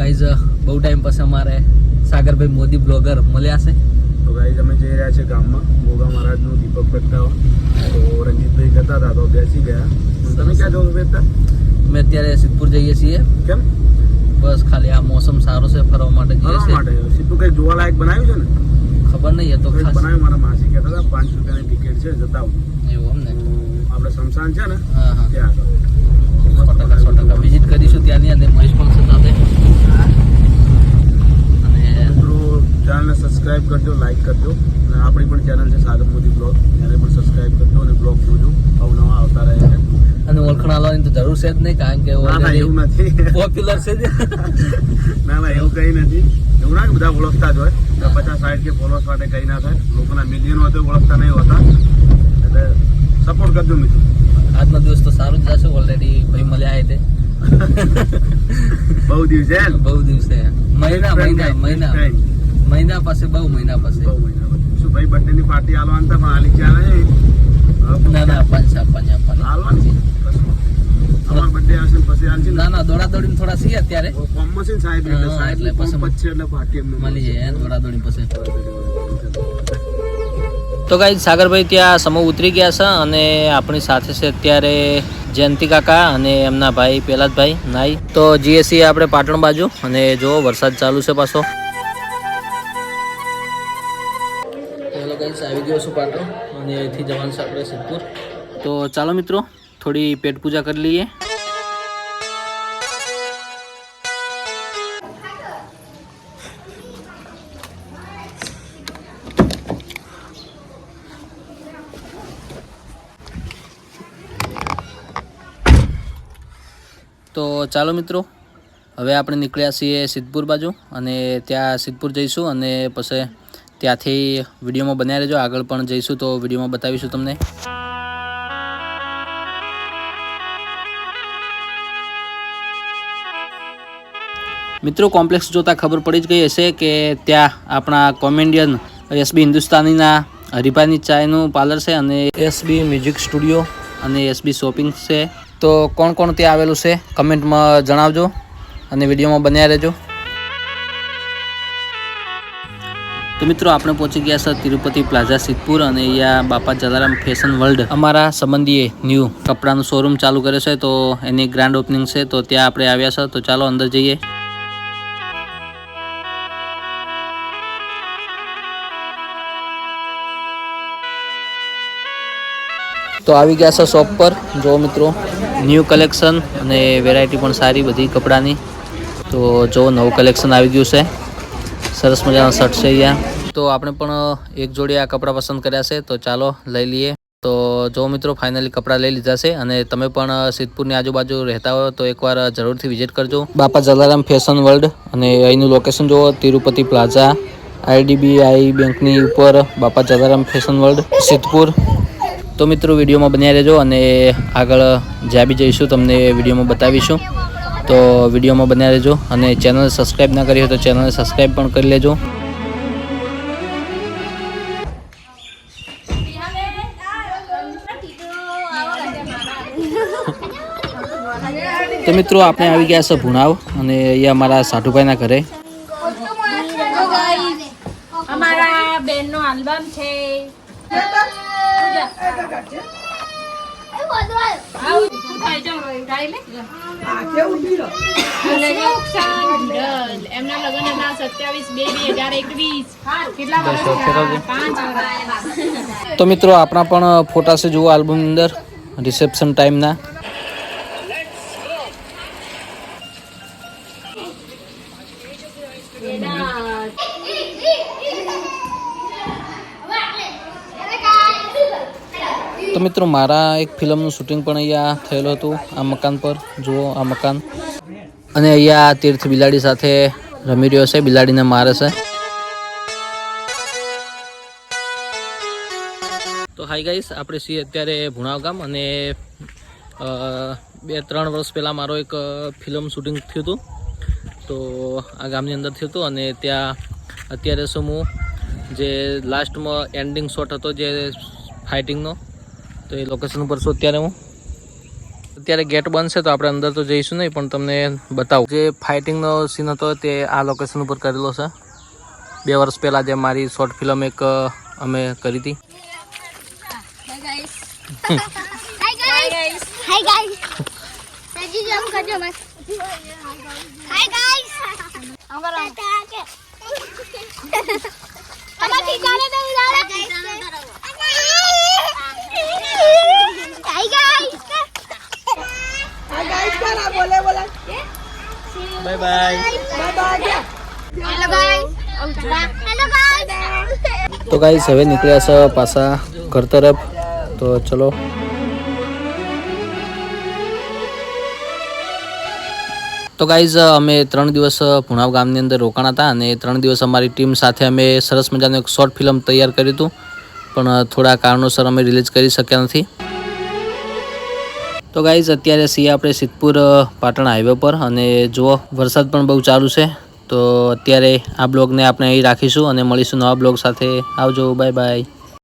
Guys બહુ time પછી અમારે સાગરભાઈ મોદી બ્લોગર મળ્યા છે. તો ગાઈઝ અમે જઈ રહ્યા છીએ ગામમાં ગોગા મહારાજનું દીપક પ્રગટાવવા. તો રંજીતભાઈ જતા હતા તો બેસી ગયા. તમે ક્યાં જાઓ છો? અમે અત્યારે સિદ્ધપુર જઈએ છીએ. કેમ? બસ ખાલી આ મોસમ સારો છે ફરવા માટે જઈએ છીએ. સિદ્ધપુર કઈ જોવાલાયક બનાવ્યું છે ને? ખબર નહીં, એ તો બનાવ્યું. મારા માસી કહેતા હતા 5 રૂપિયાની ટિકિટ છે, જતા આવું. એવું એમ ને? આપણે શમશાન છે ને હા હા, ત્યાં 100% વિઝિટ કરીશું ત્યાંની. અને મહેશ પણ છે સાથે. અને મિત્રો ચેનલને સબસ્ક્રાઇબ કરજો, લાઈક કરજો. અને આપણી પણ ચેનલ છે સાગર મોદી બ્લોગ, એને પણ સબસ્ક્રાઇબ કરજો અને બ્લોગ જોજો. અવનવા આવતા રહે છે. અને ઓળખાણ આવવાની તો જરૂર છે જ નહીં, કારણ કે એવું નથી, પોપ્યુલર છે જ. ના એવું કઈ નથી. એવું ના કે બધા ઓળખતા જ હોય. 50-60 કે ફોલોઅર્સ માટે કઈ ના થાય. લોકોના મિલિયન હોય તો ઓળખતા નહીં હોતા. એટલે સપોર્ટ કરજો મિત્રો. આજનો દિવસ તો સારું જ જશે. ઓલરેડી ભાઈ મળ્યા છે. બહુ દિવસ છે, બહુ દિવસે મહિના પાસે બહુ મહિના પાસે. શું ભાઈ બર્થડે ની પાર્ટી આલવાની હતા પણ આલી ક્યાં નહીં. ના આપવાની આલવાની અમાર બર્થડે આવશે પછી આલજી. ના દોડાદોડી થોડા છીએ અત્યારે. કોમમાં છે ને સાહેબ, એટલે પછી એટલે પાર્ટી એમને મળી જાય દોડાદોડી પછી. તો ગાઈઝ સાગરભાઈ ત્યાં સમૂહ ઉતરી ગયા છે અને આપણી સાથે છે અત્યારે જયંતિ કાકા અને એમના ભાઈ પહેલાદભાઈ નાઈ. તો જઈએ છીએ આપણે પાટણ બાજુ. અને જો વરસાદ ચાલુ છે પાછો. ચાલો ગાઈઝ આવી ગયો છું પાટણ અને અહીંથી જવાનું છે આપણે સિદ્ધપુર. તો ચાલો મિત્રો થોડી પેટ પૂજા કરી લઈએ. તો ચાલો મિત્રો હવે આપણે નીકળ્યા છીએ સિદ્ધપુર બાજુ. અને ત્યાં સિદ્ધપુર જઈશું અને પછી ત્યાંથી વિડીયોમાં બનાવી રહેજો. આગળ પણ જઈશું તો વિડીયોમાં બતાવીશું તમને. મિત્રો કોમ્પ્લેક્સ જોતાં ખબર પડી જ ગઈ હશે કે ત્યાં આપણા કોમેડિયન એસબી હિન્દુસ્તાનીના હરિભાઈની ચાયનું પાર્લર છે અને એસબી મ્યુઝિક સ્ટુડિયો અને એસબી શોપિંગ છે. તો કોણ ત્યાં આવેલું છે કમેન્ટમાં જણાવજો અને વિડીયોમાં બન્યા રહેજો. તો મિત્રો આપણે પહોંચી ગયા છે તિરુપતિ પ્લાઝા સિદ્ધપુર. અને અહીંયા બાપા જલારામ ફેશન વર્લ્ડ અમારા સંબંધીએ ન્યૂ કપડાનું શોરૂમ ચાલુ કર્યો છે. તો એની ગ્રાન્ડ ઓપનિંગ છે, તો ત્યાં આપણે આવ્યા છે. તો ચાલો અંદર જઈએ. તો આવી ગયા છે શોપ પર. જો મિત્રો ન્યૂ કલેક્શન અને વેરાયટી પણ સારી બધી કપડાની. તો જો નવું કલેક્શન આવી ગયું છે. સરસ મજાના શર્ટ છે અહીંયા. તો આપણે પણ એક જોડી આ કપડાં પસંદ કર્યા છે, તો ચાલો લઈ લઈએ. તો જો મિત્રો ફાઇનલી કપડાં લઈ લીધા છે. અને તમે પણ સિદ્ધપુરની આજુબાજુ રહેતા હોય તો એકવાર જરૂરથી વિઝિટ કરજો બાપા જલારામ ફેશન વર્લ્ડ. અને અહીંનું લોકેશન જુઓ, તિરુપતિ પ્લાઝા, IDBI બેંકની ઉપર બાપા જલારામ ફેશન વર્લ્ડ સિદ્ધપુર. તો મિત્રો વિડીયોમાં બન્યા રહેજો અને આગળ જ્યાં બી જઈશું તમને વિડીયોમાં બતાવીશું. તો વિડીયોમાં બન્યા રહેજો. અને ચેનલ સબસ્ક્રાઈબ ના કરી હોય તો ચેનલને સબસ્ક્રાઈબ પણ કરી લેજો. તો મિત્રો આપણે આવી ગયા છે ભુણાવ. અને અહીંયા અમારા સાઠુભાઈના ઘરે. અમારા બેનનો આલ્બમ છે. એમના લગ્ન હતા 27/2/2021. કેટલા વર્ષ? 5 વર્ષ. તો મિત્રો આપણા પણ ફોટા છે જુઓ આલ્બમની અંદર રિસેપ્શન ટાઈમના. તો મિત્રો મારા એક ફિલ્મનું શૂટિંગ પણ અહીંયા થયેલું હતું આ મકાન પર. જુઓ આ મકાન. અને અહીંયા તીર્થ બિલાડી સાથે રમી રહ્યો છે, બિલાડીને મારે છે. તો હાઈ ગાઈસ, આપણે છીએ અત્યારે ભુણાવ ગામ. અને 2-3 વર્ષ પહેલાં મારો એક ફિલ્મ શૂટિંગ થયું હતું. તો આ ગામની અંદર થયું હતું. અને ત્યાં અત્યારે શું હું જે લાસ્ટમાં એન્ડિંગ શોટ હતો જે ફાઇટિંગનો, તો એ લોકેશન ઉપર છું અત્યારે હું. અત્યારે ગેટ બંધ છે તો આપણે અંદર તો જઈશું નહીં, પણ તમને બતાવું જે ફાઇટિંગનો સીન હતો તે આ લોકેશન ઉપર કરેલો છે. 2 વર્ષ પહેલાં જે મારી શોર્ટ ફિલ્મ એક અમે કરી હતી. Hi guys. Hi guys. Saji jam kerja mas. Hi guys. Angkara. Sama ठिकाने तो उधार. Hi guys. Hi guys क्या बोले बोला. Bye bye. Hello guys. Hello guys. તો ગાઈસ હવે નીકળ્યા છે પાછા ઘર તરફ. તો ચલો. તો ગાઈઝ અમે 3 દિવસ પુણાવ ગામની અંદર રોકાણા હતા અને 3 દિવસ અમારી ટીમ સાથે અમે સરસ મજાનું એક શોર્ટ ફિલ્મ તૈયાર કર્યું હતું, પણ થોડા કારણોસર અમે રિલીઝ કરી શક્યા નથી. તો ગાઈઝ અત્યારે છીએ આપણે સિદ્ધપુર પાટણ હાઈવે પર અને જુઓ વરસાદ પણ બહુ ચાલુ છે. તો અત્યારે આ બ્લોગને આપણે અહીં રાખીશું અને મળીશું નવા બ્લોગ સાથે. આવજો, બાય બાય.